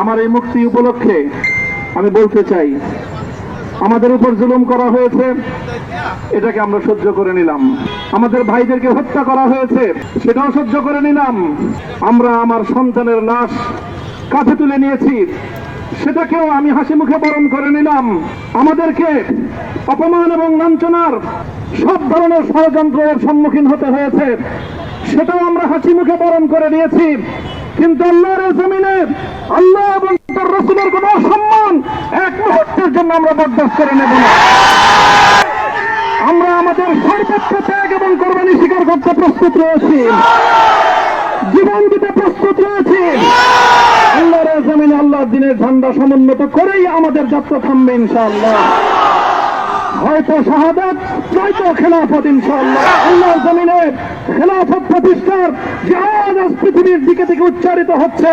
আমার এই মুক্তি উপলক্ষে আমি বলতে চাই, আমাদের উপর জুলুম করা হয়েছে, এটাকে আমরা সহ্য করে নিলাম। আমাদের ভাইদেরকে হত্যা করা হয়েছে, সেটাও সহ্য করে নিলাম। আমরা আমার সন্তানের লাশ কাঁধে তুলে নিয়েছি, সেটাকেও আমি হাসি মুখে বরণ করে নিলাম। আমাদেরকে অপমান এবং লাঞ্ছনার সব ধরনের ষড়যন্ত্রের সম্মুখীন হতে হয়েছে, সেটাও আমরা হাসি মুখে বরণ করে নিয়েছি। কিন্তু আল্লাহর জমিনে আল্লাহ এবং তার রাসূলের কোন অসম্মান এক মুহূর্তের জন্য আমরা বরদাস্ত করে নেব না। আমরা আমাদের সর্বোচ্চ ত্যাগ এবং কোরবানি স্বীকার করতে প্রস্তুত রয়েছি, জীবন দিতে প্রস্তুত রয়েছি। আল্লাহর জমিনে আল্লাহর দ্বীনের ঝান্ডা সমুন্নত করেই আমাদের যাত্রা থামবে ইনশাআল্লাহ। হয়তো শাহাদাত, নয়তো খেলাফত ইনশাআল্লাহ। আল্লাহর জমিনে খেলাফত প্রতিষ্ঠার যে আওয়াজ পৃথিবীর দিকে থেকে উচ্চারিত হচ্ছে,